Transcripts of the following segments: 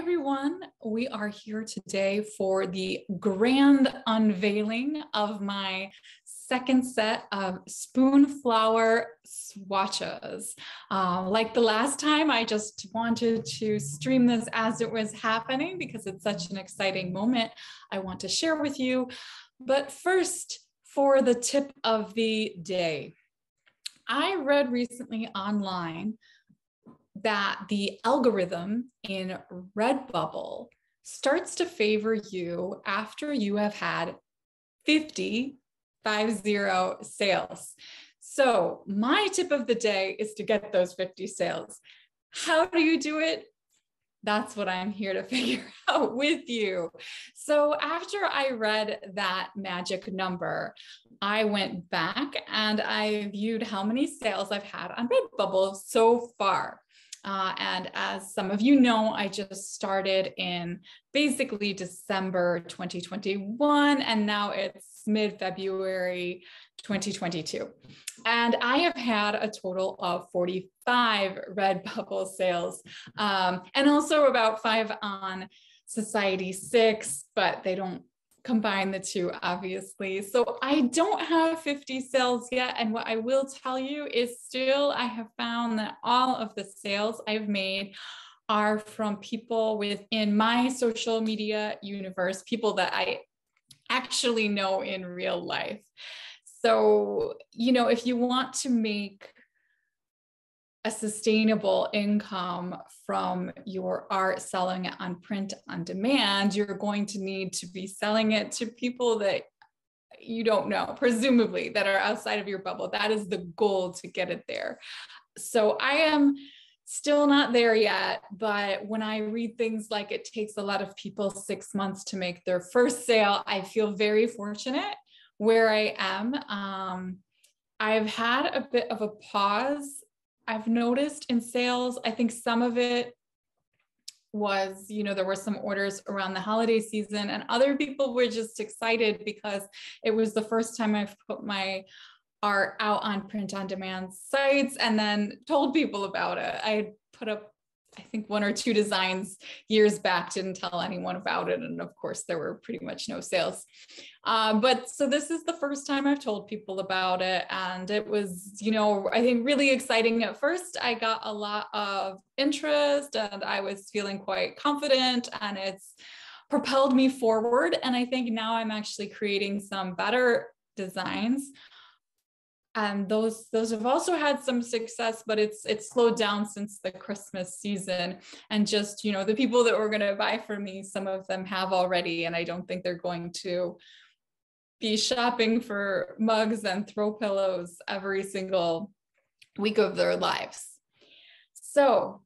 everyone. We are here today for the grand unveiling of my second set of Spoonflower swatches. Like the last time, I just wanted to stream this as it was happening because it's such an exciting moment I want to share with you. But first, for the tip of the day. I read recently online that the algorithm in Redbubble starts to favor you after you have had 50 sales. So my tip of the day is to get those 50 sales. How do you do it? That's what I'm here to figure out with you. So after I read that magic number, I went back and I viewed how many sales I've had on Redbubble so far. And as some of you know, I just started in basically December 2021, and now it's mid-February 2022. And I have had a total of 45 Redbubble sales, and also about 5 on Society 6, but they don't combine the two, obviously. So I don't have 50 sales yet. And what I will tell you is still, I have found that all of the sales I've made are from people within my social media universe, people that I actually know in real life. So, you know, if you want to make a sustainable income from your art, selling it on print on demand, you're going to need to be selling it to people that you don't know, presumably that are outside of your bubble. That is the goal, to get it there. So I am still not there yet, but when I read things like it takes a lot of people 6 months to make their first sale, I feel very fortunate where I am. I've had a bit of a pause, I've noticed, in sales. I think some of it was, you know, there were some orders around the holiday season, and other people were just excited because it was the first time I've put my art out on print on demand sites and then told people about it. I had put up, I think, 1 or 2 designs years back, didn't tell anyone about it. And of course, there were pretty much no sales. But so this is the first time I've told people about it. And it was, you know, I think really exciting. At first, I got a lot of interest and I was feeling quite confident, and it's propelled me forward. And I think now I'm actually creating some better designs. And those have also had some success, but it's slowed down since the Christmas season. And just, you know, the people that were going to buy from me, some of them have already, and I don't think they're going to be shopping for mugs and throw pillows every single week of their lives. So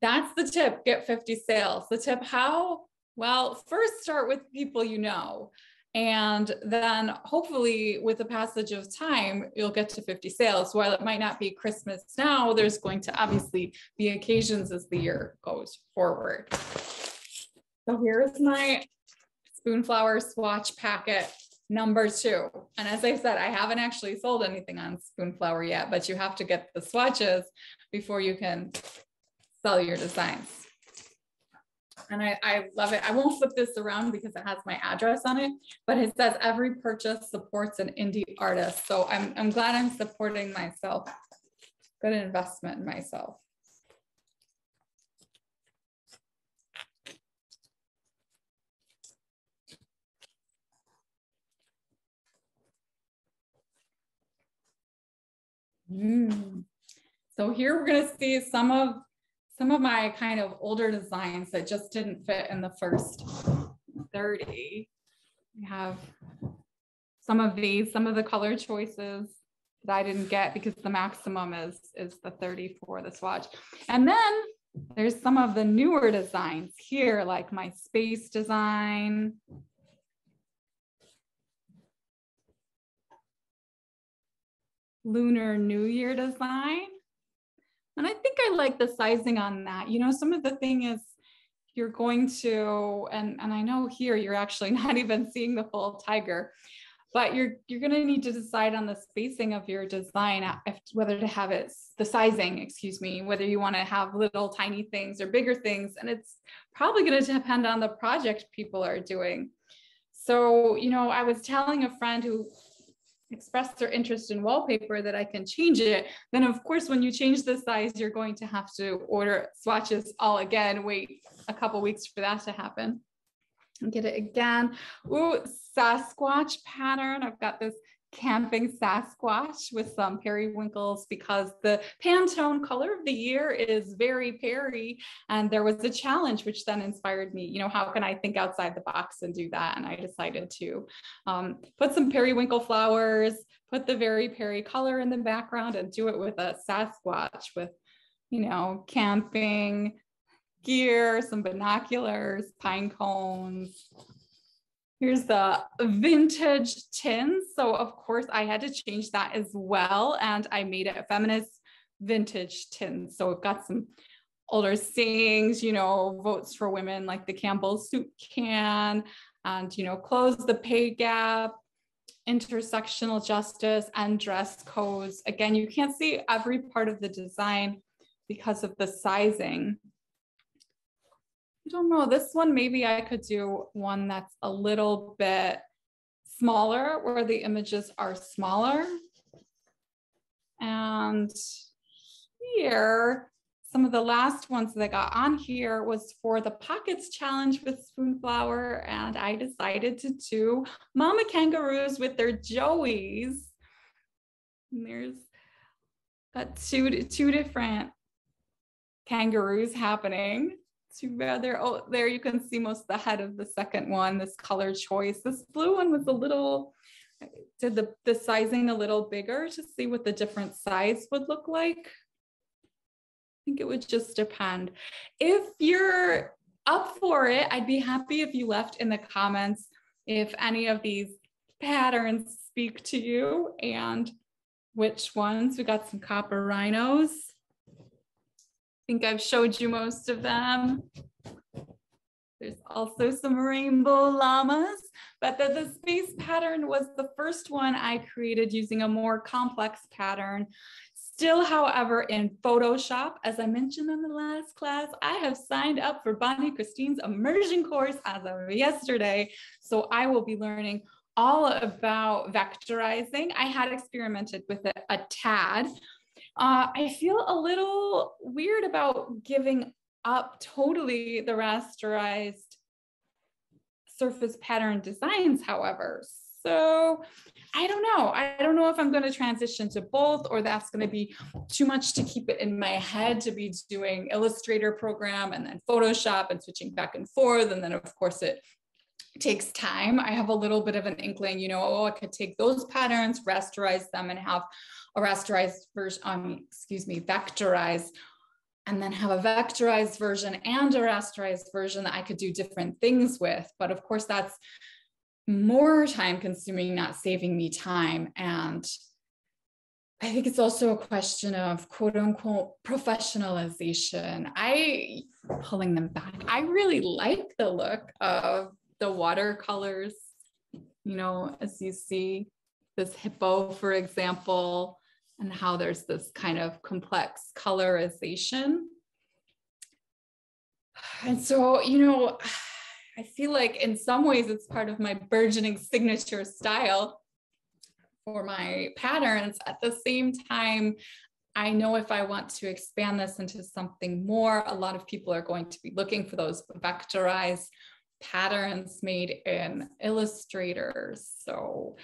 that's the tip: get 50 sales. The tip how? Well, first start with people you know. And then hopefully with the passage of time, you'll get to 50 sales. While it might not be Christmas now, there's going to obviously be occasions as the year goes forward. So here's my Spoonflower swatch packet number 2. And as I said, I haven't actually sold anything on Spoonflower yet, but you have to get the swatches before you can sell your designs. And I love it. I won't flip this around because it has my address on it, but it says every purchase supports an indie artist. So I'm glad I'm supporting myself. Good investment in myself. So here we're going to see some of my kind of older designs that just didn't fit in the first 30. We have some of these, some of the color choices that I didn't get because the maximum is the 30 for the swatch. And then there's some of the newer designs here, like my space design. Lunar New Year design. And I think I like the sizing on that. You know, some of the thing is you're going to, and I know here you're actually not even seeing the full tiger, but you're going to need to decide on the spacing of your design, whether to have it, the sizing, excuse me, whether you want to have little tiny things or bigger things. And it's probably going to depend on the project people are doing. So, I was telling a friend who expressed their interest in wallpaper that I can change it. Then of course, when you change the size, you're going to have to order swatches all again, wait a couple weeks for that to happen. And get it again. Ooh, Sasquatch pattern. I've got this camping Sasquatch with some periwinkles because the Pantone color of the year is very Perry. And there was a challenge, which then inspired me, how can I think outside the box and do that? And I decided to put some periwinkle flowers, put the very Perry color in the background and do it with a Sasquatch with, camping gear, some binoculars, pine cones. Here's the vintage tin. So of course I had to change that as well. And I made it a feminist vintage tin. So we've got some older sayings, votes for women like the Campbell soup can, and, close the pay gap, intersectional justice, and dress codes. Again, you can't see every part of the design because of the sizing. I don't know, this one, maybe I could do one that's a little bit smaller where the images are smaller. And here, some of the last ones that I got on here was for the Pockets Challenge with Spoonflower. And I decided to do mama kangaroos with their joeys. And there's got two different kangaroos happening. Too bad there you can see most of the head of the second one, this color choice. This blue one was did the sizing a little bigger to see what the different size would look like. I think it would just depend. If you're up for it, I'd be happy if you left in the comments if any of these patterns speak to you and which ones. We got some copper rhinos. I think I've showed you most of them. There's also some rainbow llamas, but the space pattern was the first one I created using a more complex pattern. Still, however, in Photoshop, as I mentioned in the last class, I have signed up for Bonnie Christine's immersion course as of yesterday. So I will be learning all about vectorizing. I had experimented with it a tad. I feel a little weird about giving up totally the rasterized surface pattern designs, however. So I don't know. I don't know if I'm going to transition to both, or that's going to be too much to keep it in my head to be doing Illustrator program and then Photoshop and switching back and forth. And then of course it takes time. I have a little bit of an inkling, I could take those patterns, rasterize them, and have a rasterized version, vectorize, and then have a vectorized version and a rasterized version that I could do different things with. But of course, that's more time consuming, not saving me time. And I think it's also a question of quote unquote professionalization. Pulling them back, I really like the look of the watercolors, as you see this hippo, for example, and how there's this kind of complex colorization. And so, I feel like in some ways it's part of my burgeoning signature style for my patterns. At the same time, I know if I want to expand this into something more, a lot of people are going to be looking for those vectorized patterns made in Illustrators. So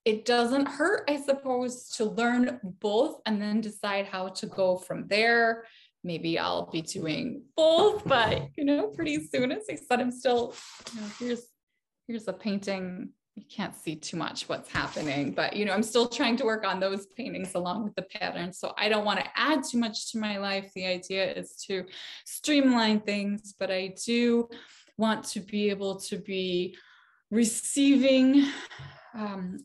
it doesn't hurt, I suppose, to learn both and then decide how to go from there. Maybe I'll be doing both, but pretty soon, as I said, I'm still, here's a painting. You can't see too much what's happening, but I'm still trying to work on those paintings along with the patterns. So I don't want to add too much to my life. The idea is to streamline things, but I do want to be able to be receiving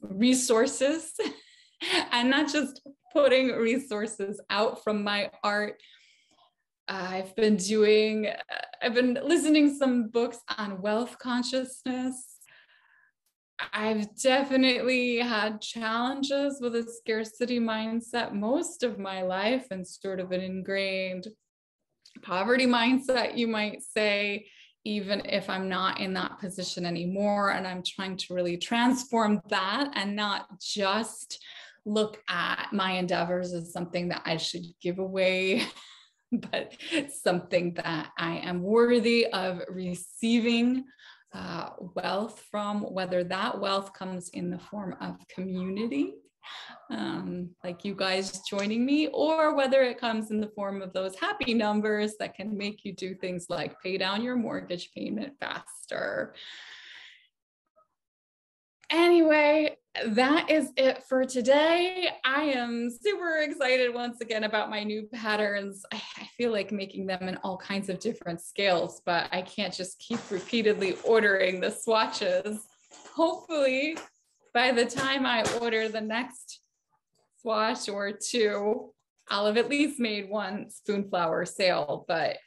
resources and not just putting resources out from my art. I've been listening some books on wealth consciousness. I've definitely had challenges with a scarcity mindset most of my life, and sort of an ingrained poverty mindset, you might say, even if I'm not in that position anymore. And I'm trying to really transform that and not just look at my endeavors as something that I should give away, but something that I am worthy of receiving wealth from, whether that wealth comes in the form of community, like you guys joining me, or whether it comes in the form of those happy numbers that can make you do things like pay down your mortgage payment faster. Anyway, that is it for today. I am super excited once again about my new patterns. I feel like making them in all kinds of different scales, but I can't just keep repeatedly ordering the swatches. Hopefully, by the time I order the next swatch or two, I'll have at least made one Spoonflower sale, but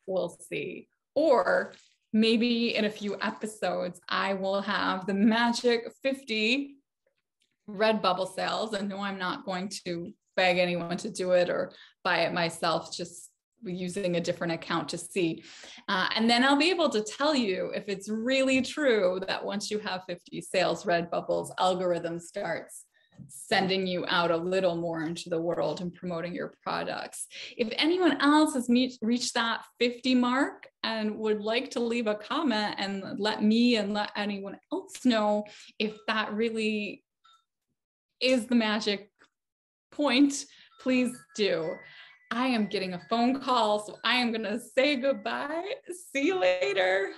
we'll see. Or maybe in a few episodes, I will have the magic 50 Redbubble sales. And no, I'm not going to beg anyone to do it or buy it myself, just using a different account to see. And then I'll be able to tell you if it's really true that once you have 50 sales, Redbubble's algorithm starts sending you out a little more into the world and promoting your products. If anyone else has reached that 50 mark and would like to leave a comment and let me and let anyone else know if that really is the magic point, please do. I am getting a phone call, so I am going to say goodbye. See you later.